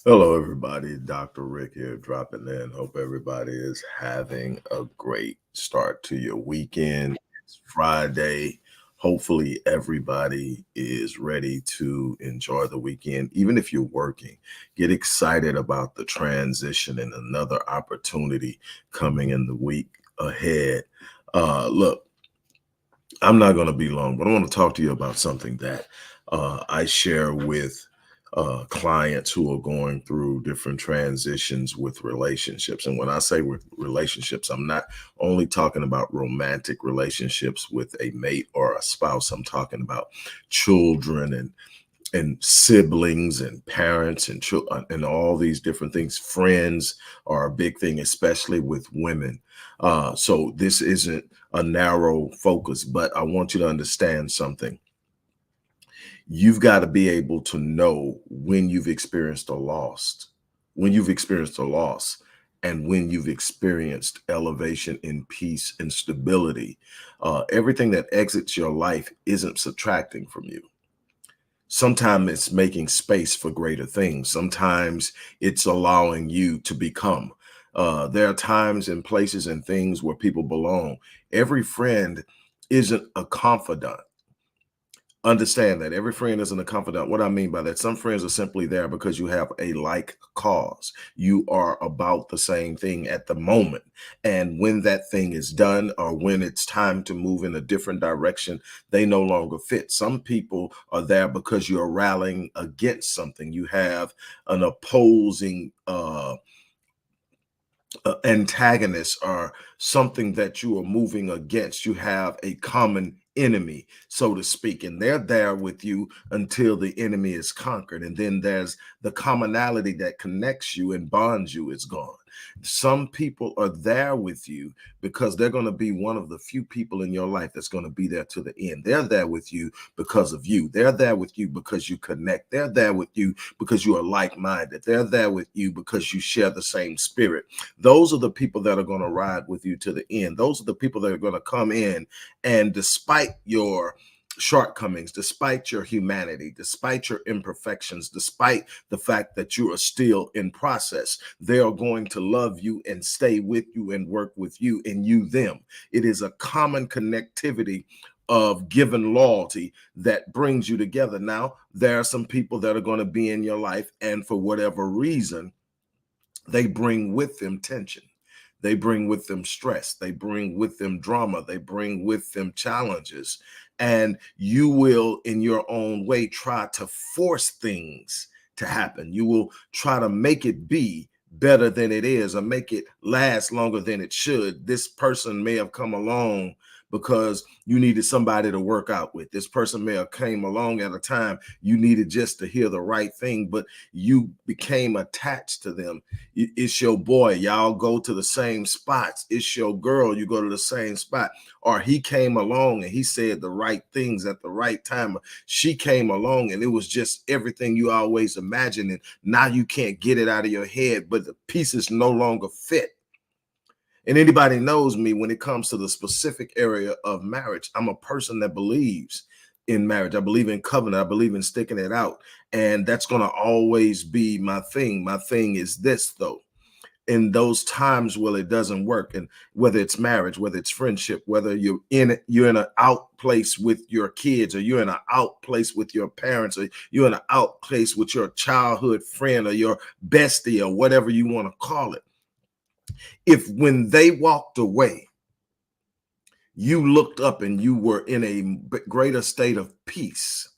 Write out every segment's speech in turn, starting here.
Hello, everybody. Dr. Rick here, dropping in. Hope everybody is having a great start to your weekend. It's Friday. Hopefully, everybody is ready to enjoy the weekend. Even if you're working, get excited about the transition and another opportunity coming in the week ahead. Look, I'm not going to be long, but I want to talk to you about something that I share with clients who are going through different transitions with relationships. And when I say with relationships, I'm not only talking about romantic relationships with a mate or a spouse. I'm talking about children and siblings and parents and children and all these different things. Friends are a big thing, especially with women. So this isn't a narrow focus, but I want you to understand something. You've got to be able to know when you've experienced a loss, and when you've experienced elevation in peace and stability. Everything that exits your life isn't subtracting from you. Sometimes it's making space for greater things. Sometimes it's allowing you to become. There are times and places and things where people belong. Every friend isn't a confidant. Understand that every friend isn't a confidant. What I mean by that, some friends are simply there because you have a like cause. You are about the same thing at the moment. And when that thing is done or when it's time to move in a different direction, they no longer fit. Some people are there because you're rallying against something. You have an opposing antagonist or something that you are moving against. You have a common enemy, so to speak, and they're there with you until the enemy is conquered. And then there's the commonality that connects you and bonds you is gone. Some people are there with you because they're going to be one of the few people in your life that's going to be there to the end. They're there with you because of you. They're there with you because you connect. They're there with you because you are like-minded. They're there with you because you share the same spirit. Those are the people that are going to ride with you to the end. Those are the people that are going to come in, and despite your shortcomings, despite your humanity, despite your imperfections, despite the fact that you are still in process, they are going to love you and stay with you and work with you and you them. It is a common connectivity of given loyalty that brings you together. Now, there are some people that are going to be in your life, and for whatever reason, they bring with them tension. They bring with them stress. They bring with them drama. They bring with them challenges. And you will, in your own way, try to force things to happen. You will try to make it be better than it is or make it last longer than it should. This person may have come along because you needed somebody to work out with. This person may have came along at a time you needed just to hear the right thing, but you became attached to them. It's your boy, y'all go to the same spots. It's your girl, you go to the same spot. Or he came along and he said the right things at the right time. She came along and it was just everything you always imagined, and now you can't get it out of your head, but the pieces no longer fit. And anybody knows me, when it comes to the specific area of marriage, I'm a person that believes in marriage. I believe in covenant. I believe in sticking it out. And that's going to always be my thing. My thing is this, though. In those times where it doesn't work, and whether it's marriage, whether it's friendship, whether you're in an out place with your kids, or you're in an out place with your parents, or you're in an out place with your childhood friend or your bestie or whatever you want to call it. If when they walked away, you looked up and you were in a greater state of peace,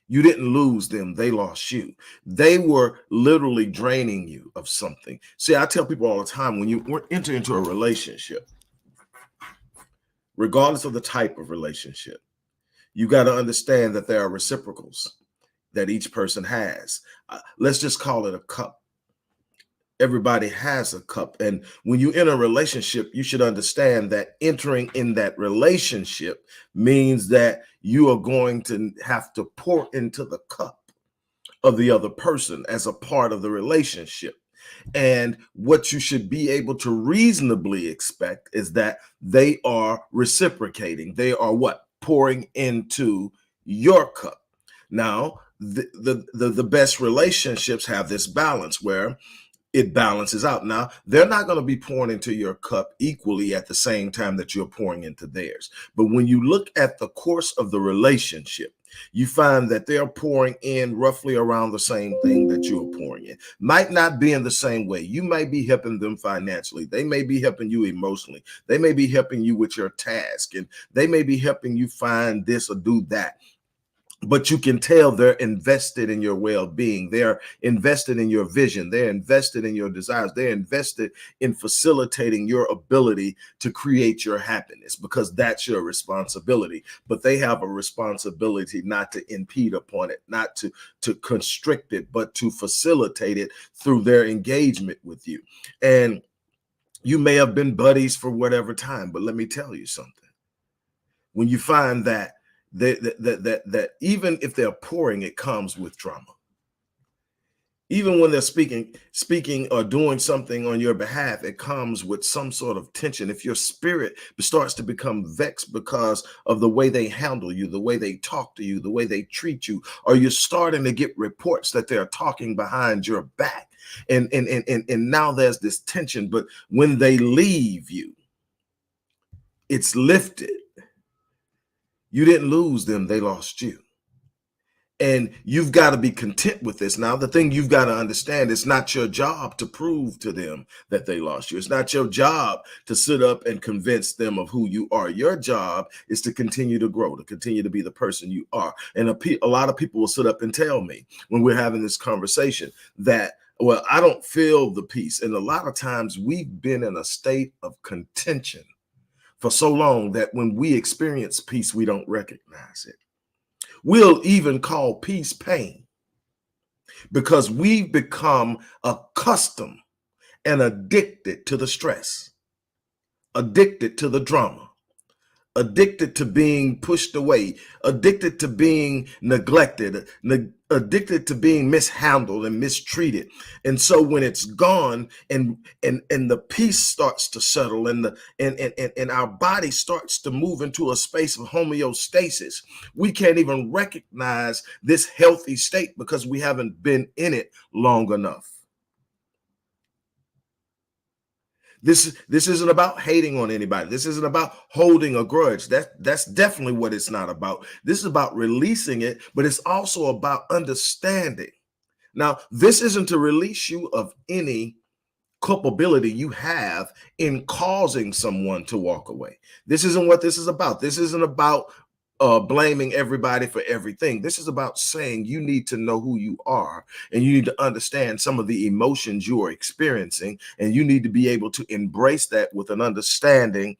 you didn't lose them, they lost you. They were literally draining you of something. See, I tell people all the time, when you enter into a relationship, regardless of the type of relationship, you got to understand that there are reciprocals that each person has. Let's just call it a cup. Everybody has a cup. And when you enter a relationship, you should understand that entering in that relationship means that you are going to have to pour into the cup of the other person as a part of the relationship. And what you should be able to reasonably expect is that they are reciprocating. They are what? Pouring into your cup. Now, The best relationships have this balance where it balances out. Now, they're not going to be pouring into your cup equally at the same time that you're pouring into theirs. But when you look at the course of the relationship, you find that they're pouring in roughly around the same thing that you're pouring in. Might not be in the same way. You might be helping them financially. They may be helping you emotionally. They may be helping you with your task, and they may be helping you find this or do that, but you can tell they're invested in your well-being. They're invested in your vision. They're invested in your desires. They're invested in facilitating your ability to create your happiness, because that's your responsibility. But they have a responsibility not to impede upon it, not to constrict it, but to facilitate it through their engagement with you. And you may have been buddies for whatever time, but let me tell you something. When you find that that even if they're pouring, it comes with drama. Even when they're speaking or doing something on your behalf, it comes with some sort of tension. If your spirit starts to become vexed because of the way they handle you, the way they talk to you, the way they treat you, or you're starting to get reports that they're talking behind your back, and now there's this tension. But when they leave you, it's lifted. You didn't lose them, they lost you. And you've got to be content with this. Now, the thing you've got to understand, it's not your job to prove to them that they lost you. It's not your job to sit up and convince them of who you are. Your job is to continue to grow, to continue to be the person you are. And a lot of people will sit up and tell me when we're having this conversation that, well, I don't feel the peace. And a lot of times we've been in a state of contention for so long that when we experience peace, we don't recognize it. We'll even call peace pain, because we've become accustomed and addicted to the stress, addicted to the drama, addicted to being pushed away, addicted to being neglected, addicted to being mishandled and mistreated. And so when it's gone and the peace starts to settle, and and our body starts to move into a space of homeostasis, we can't even recognize this healthy state because we haven't been in it long enough. This isn't about hating on anybody. This isn't about holding a grudge. That's definitely what it's not about. This is about releasing it, but it's also about understanding. Now, this isn't to release you of any culpability you have in causing someone to walk away. This isn't what this is about. This isn't about blaming everybody for everything. This is about saying you need to know who you are, and you need to understand some of the emotions you are experiencing, and you need to be able to embrace that with an understanding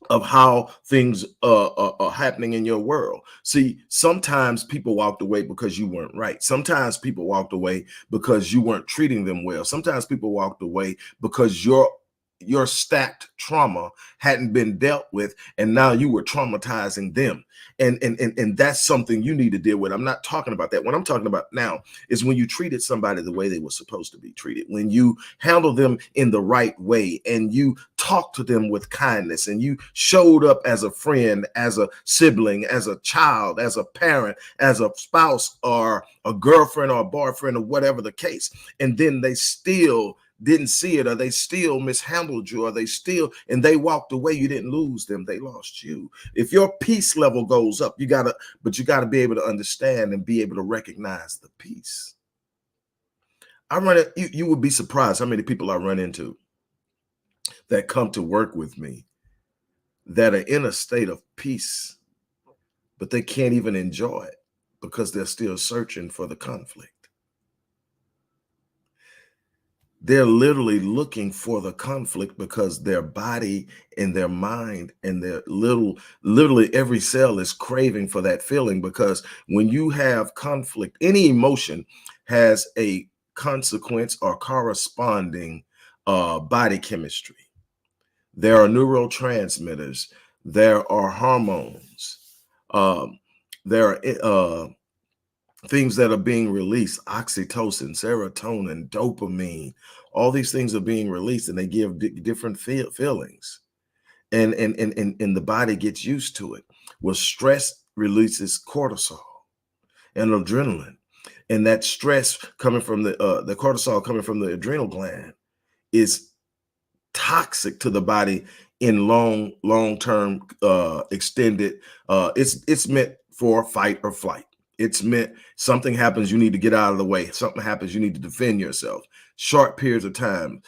of how things are happening in your world. See, sometimes people walked away because you weren't right. Sometimes people walked away because you weren't treating them well. Sometimes people walked away because your stacked trauma hadn't been dealt with, and now you were traumatizing them. And that's something you need to deal with. I'm not talking about that. What I'm talking about now is when you treated somebody the way they were supposed to be treated, when you handle them in the right way, and you talk to them with kindness, and you showed up as a friend, as a sibling, as a child, as a parent, as a spouse, or a girlfriend or a boyfriend, or whatever the case. And then they still didn't see it, or they still mishandled you, or and they walked away. You didn't lose them, they lost you. If your peace level goes up, you gotta be able to understand and be able to recognize the peace. You would be surprised how many people I run into that come to work with me that are in a state of peace, but they can't even enjoy it because they're still searching for the conflict. They're literally looking for the conflict because their body and their mind and their literally every cell is craving for that feeling. Because when you have conflict, any emotion has a consequence or corresponding body chemistry. There are neurotransmitters, there are hormones, um, there are things that are being released: oxytocin, serotonin, dopamine. All these things are being released, and they give different feelings, and the body gets used to it. Well, stress releases cortisol, and adrenaline. And that stress coming from the cortisol coming from the adrenal gland is toxic to the body in long-term extended. It's meant for fight or flight. It's meant something happens, you need to get out of the way. Something happens, you need to defend yourself. Short periods of time,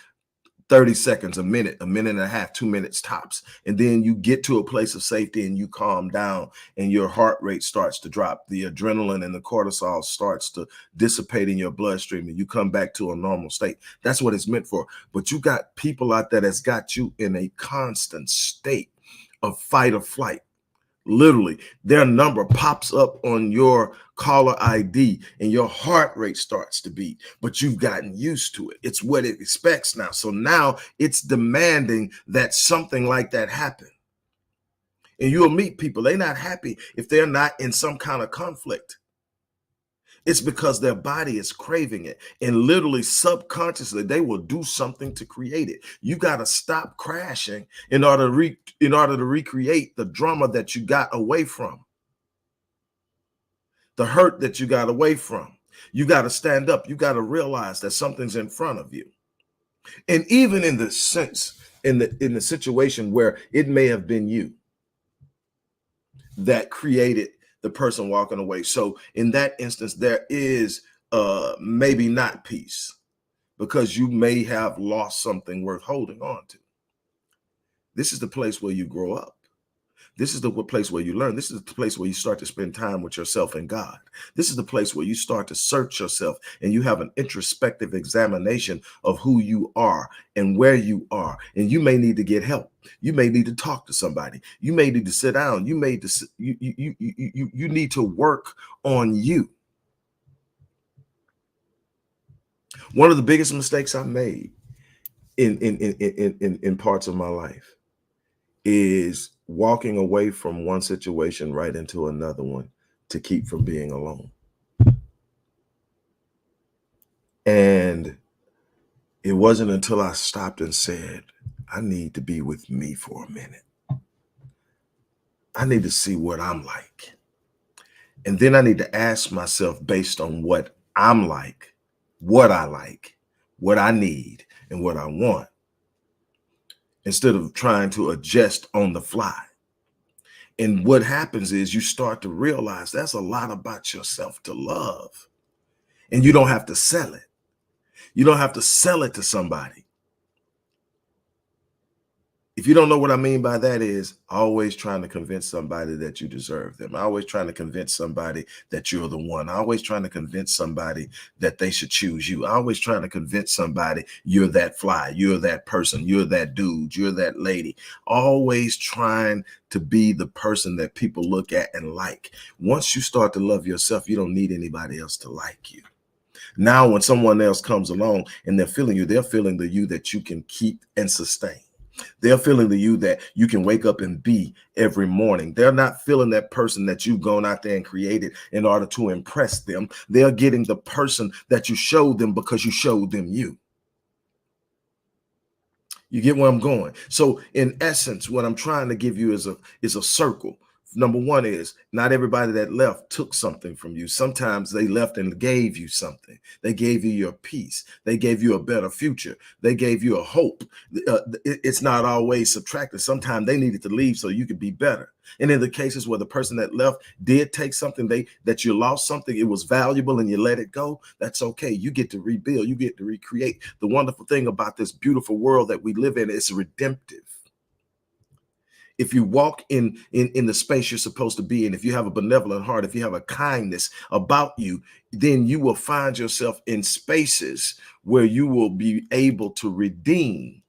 30 seconds, a minute and a half, 2 minutes tops. And then you get to a place of safety and you calm down and your heart rate starts to drop. The adrenaline and the cortisol starts to dissipate in your bloodstream and you come back to a normal state. That's what it's meant for. But you got people out there that's got you in a constant state of fight or flight. Literally, their number pops up on your caller ID and your heart rate starts to beat, but you've gotten used to it. It's what it expects now. So now it's demanding that something like that happen. And you'll meet people, they're not happy if they're not in some kind of conflict. It's because their body is craving it. And literally subconsciously, they will do something to create it. You got to stop crashing in order to recreate the drama that you got away from. The hurt that you got away from. You got to stand up. You got to realize that something's in front of you. And even in the sense, in the situation where it may have been you that created the person walking away. So in that instance, there is maybe not peace because you may have lost something worth holding on to. This is the place where you grow up. This is the place where you learn. This is the place where you start to spend time with yourself and God. This is the place where you start to search yourself and you have an introspective examination of who you are and where you are. And you may need to get help. You may need to talk to somebody. You may need to sit down. You need to work on you. One of the biggest mistakes I made in parts of my life is walking away from one situation right into another one to keep from being alone. And it wasn't until I stopped and said, I need to be with me for a minute. I need to see what I'm like. And then I need to ask myself based on what I'm like, what I need, and what I want, instead of trying to adjust on the fly. And what happens is you start to realize that's a lot about yourself to love. And you don't have to sell it. You don't have to sell it to somebody. If you don't know what I mean by that is always trying to convince somebody that you deserve them. Always trying to convince somebody that you're the one. Always trying to convince somebody that they should choose you. Always trying to convince somebody you're that fly, you're that person, you're that dude, you're that lady. Always trying to be the person that people look at and like. Once you start to love yourself, you don't need anybody else to like you. Now, when someone else comes along and they're feeling you, they're feeling the you that you can keep and sustain. They're feeling the you that you can wake up and be every morning. They're not feeling that person that you've gone out there and created in order to impress them. They're getting the person that you showed them because you showed them you. You get where I'm going? So in essence, what I'm trying to give you is a circle. Number one is not everybody that left took something from you. Sometimes they left and gave you something. They gave you your peace. They gave you a better future. They gave you a hope. It's not always subtracted. Sometimes they needed to leave so you could be better. And in the cases where the person that left did take something, that you lost something, it was valuable and you let it go, that's okay. You get to rebuild. You get to recreate. The wonderful thing about this beautiful world that we live in is redemptive. If you walk in the space you're supposed to be in, if you have a benevolent heart, if you have a kindness about you, then you will find yourself in spaces where you will be able to redeem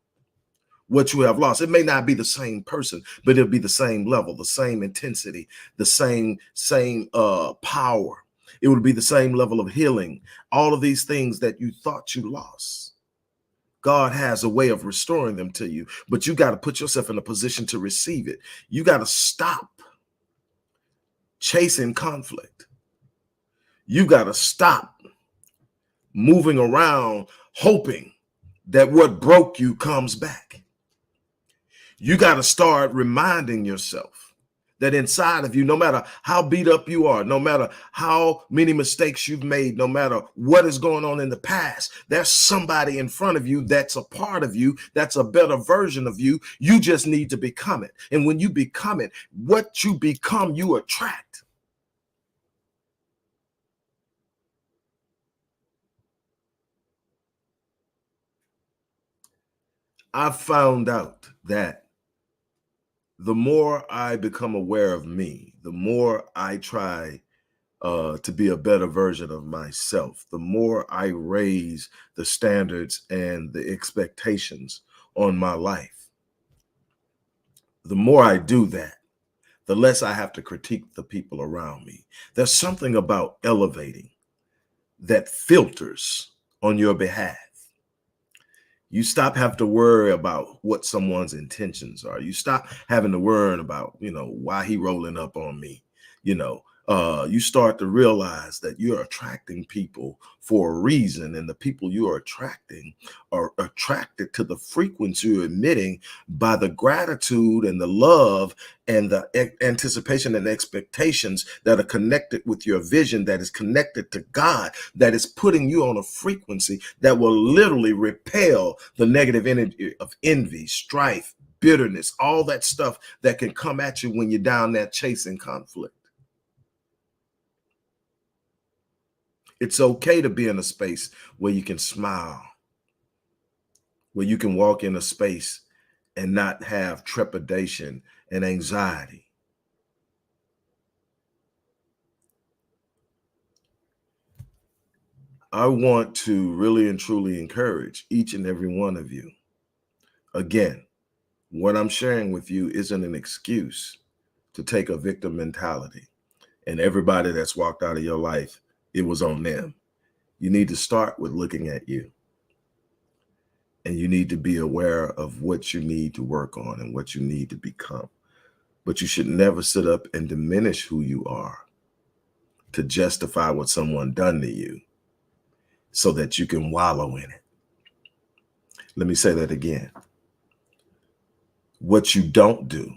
what you have lost. It may not be the same person, but it'll be the same level, the same intensity, the same power. It would be the same level of healing. All of these things that you thought you lost, God has a way of restoring them to you, but you got to put yourself in a position to receive it. You got to stop chasing conflict. You got to stop moving around hoping that what broke you comes back. You got to start reminding yourself That inside of you, no matter how beat up you are, no matter how many mistakes you've made, no matter what is going on in the past, there's somebody in front of you that's a part of you, that's a better version of you. You just need to become it. And when you become it, what you become, you attract. I've found out that the more I become aware of me, the more I try to be a better version of myself, the more I raise the standards and the expectations on my life, the more I do that, the less I have to critique the people around me. There's something about elevating that filters on your behalf. You stop having to worry about what someone's intentions are. You stop having to worry about, why he rolling up on me. You start to realize that you're attracting people for a reason, and the people you are attracting are attracted to the frequency you're emitting by the gratitude and the love and the anticipation and expectations that are connected with your vision, that is connected to God, that is putting you on a frequency that will literally repel the negative energy of envy, strife, bitterness, all that stuff that can come at you when you're down there chasing conflict. It's okay to be in a space where you can smile, where you can walk in a space and not have trepidation and anxiety. I want to really and truly encourage each and every one of you. Again, what I'm sharing with you isn't an excuse to take a victim mentality and everybody that's walked out of your life, it was on them. You need to start with looking at you, and you need to be aware of what you need to work on and what you need to become. But you should never sit up and diminish who you are to justify what someone done to you so that you can wallow in it. Let me say that again. What you don't do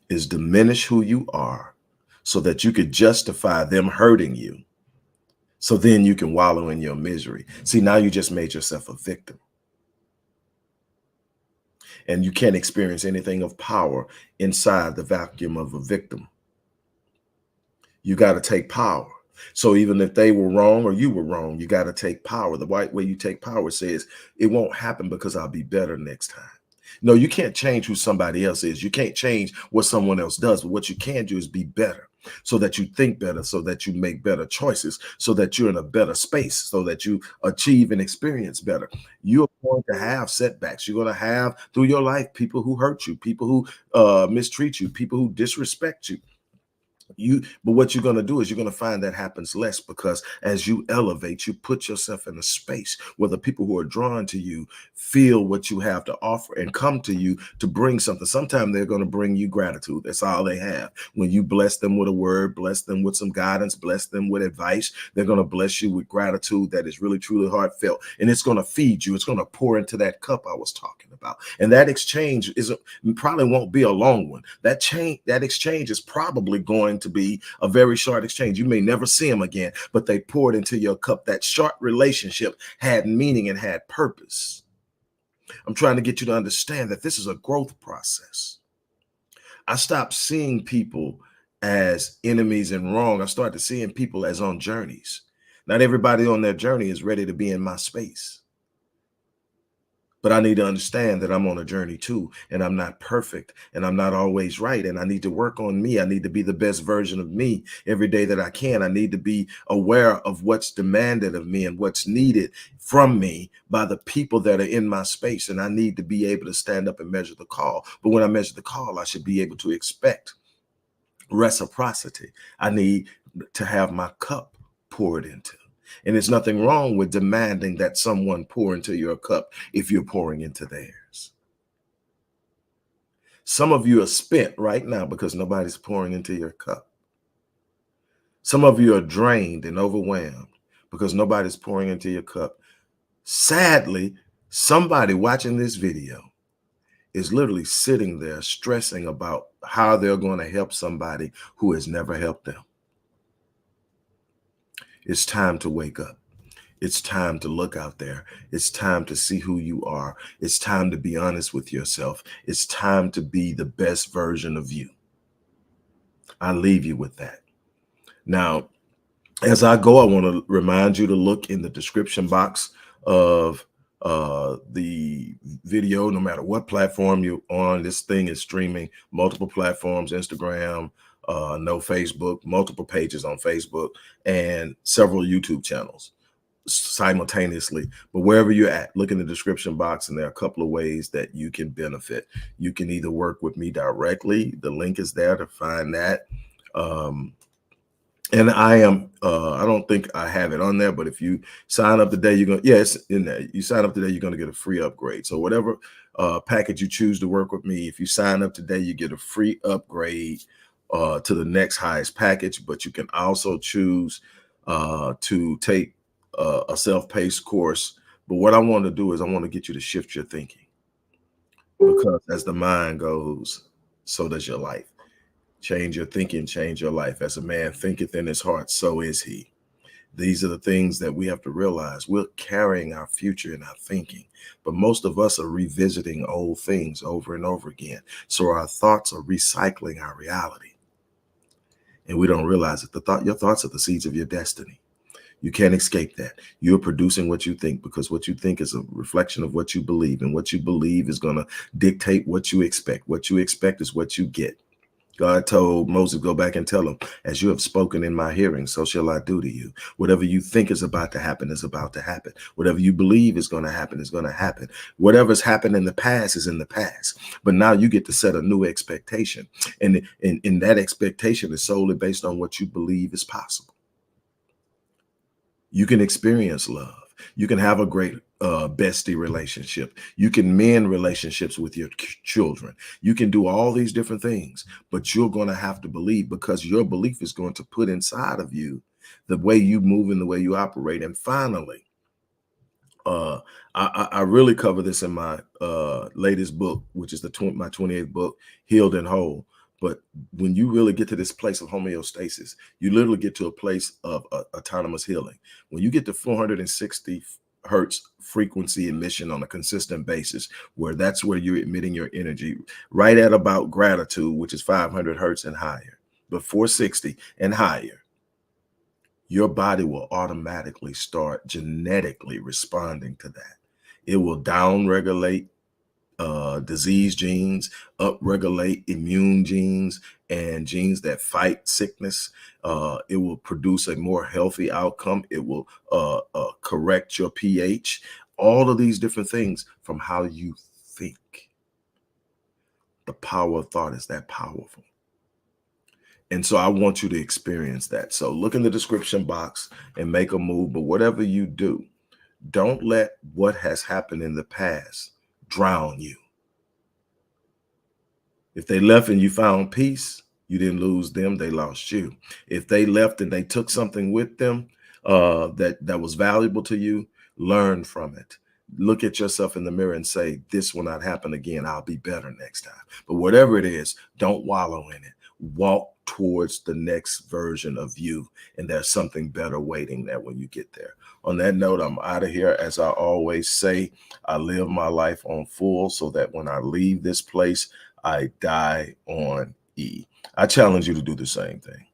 is diminish who you are so that you could justify them hurting you. So then you can wallow in your misery. See, now you just made yourself a victim. And you can't experience anything of power inside the vacuum of a victim. You got to take power. So even if they were wrong or you were wrong, you got to take power. The right way you take power says it won't happen because I'll be better next time. No, you can't change who somebody else is. You can't change what someone else does. But what you can do is be better so that you think better, so that you make better choices, so that you're in a better space, so that you achieve and experience better. You're going to have setbacks. You're going to have through your life people who hurt you, people who mistreat you, people who disrespect you. But what you're going to do is you're going to find that happens less, because as you elevate, you put yourself in a space where the people who are drawn to you feel what you have to offer and come to you to bring something. Sometimes they're going to bring you gratitude. That's all they have. When you bless them with a word, bless them with some guidance, bless them with advice, they're going to bless you with gratitude that is really truly heartfelt, and it's going to feed you. It's going to pour into that cup I was talking about. And that exchange probably won't be a long one. That exchange is probably going to be a very short exchange. You may never see them again, but they poured into your cup. That short relationship had meaning and had purpose. I'm trying to get you to understand that this is a growth process. I stopped seeing people as enemies and wrong. I started seeing people as on journeys. Not everybody on their journey is ready to be in my space. But I need to understand that I'm on a journey too, and I'm not perfect, and I'm not always right, and I need to work on me. I need to be the best version of me every day that I can. I need to be aware of what's demanded of me and what's needed from me by the people that are in my space, and I need to be able to stand up and measure the call. But when I measure the call, I should be able to expect reciprocity. I need to have my cup poured into. And there's nothing wrong with demanding that someone pour into your cup if you're pouring into theirs. Some of you are spent right now because nobody's pouring into your cup. Some of you are drained and overwhelmed because nobody's pouring into your cup. Sadly, somebody watching this video is literally sitting there stressing about how they're going to help somebody who has never helped them. It's time to wake up. It's time to look out there. It's time to see who you are. It's time to be honest with yourself. It's time to be the best version of you. I leave you with that. Now, as I go, I want to remind you to look in the description box of the video, no matter what platform you're on. This thing is streaming multiple platforms, Instagram, no Facebook, multiple pages on Facebook, and several YouTube channels simultaneously. But wherever you're at, look in the description box, and there are a couple of ways that you can benefit. You can either work with me directly. The link is there to find that. And I don't think I have it on there, but if you sign up today, you're going to, yes, in there. You sign up today, you're going to get a free upgrade. So whatever package you choose to work with me, if you sign up today, you get a free upgrade to the next highest package. But you can also choose to take a self-paced course. But what I want to do is I want to get you to shift your thinking, because as the mind goes, so does your life. Change your thinking, change your life. As a man thinketh in his heart, so is he. These are the things that we have to realize. We're carrying our future in our thinking, but most of us are revisiting old things over and over again. So our thoughts are recycling our reality. And we don't realize it. Your thoughts are the seeds of your destiny. You can't escape that. You're producing what you think, because what you think is a reflection of what you believe. And what you believe is going to dictate what you expect. What you expect is what you get. God told Moses, go back and tell him, as you have spoken in my hearing, so shall I do to you. Whatever you think is about to happen is about to happen. Whatever you believe is going to happen is going to happen. Whatever's happened in the past is in the past. But now you get to set a new expectation. And that expectation is solely based on what you believe is possible. You can experience love. You can have a great bestie relationship. You can mend relationships with your children. You can do all these different things, but you're going to have to believe, because your belief is going to put inside of you the way you move and the way you operate. And finally, I really cover this in my latest book, which is my 28th book, Healed and Whole. But when you really get to this place of homeostasis, you literally get to a place of autonomous healing. When you get to 460 hertz frequency emission on a consistent basis, where that's where you're emitting your energy, right at about gratitude, which is 500 hertz and higher, but 460 and higher, your body will automatically start genetically responding to that. It will down-regulate disease genes, up-regulate immune genes, and genes that fight sickness. It will produce a more healthy outcome. It will correct your pH. All of these different things from how you think. The power of thought is that powerful. And so I want you to experience that. So look in the description box and make a move. But whatever you do, don't let what has happened in the past drown you. If they left and you found peace, you didn't lose them, they lost you. If they left and they took something with them that was valuable to you, learn from it. Look at yourself in the mirror and say, this will not happen again. I'll be better next time. But whatever it is, don't wallow in it. Walk towards the next version of you, and there's something better waiting there when you get there. On that note, I'm out of here. As I always say, I live my life on full, so that when I leave this place, I die on E. I challenge you to do the same thing.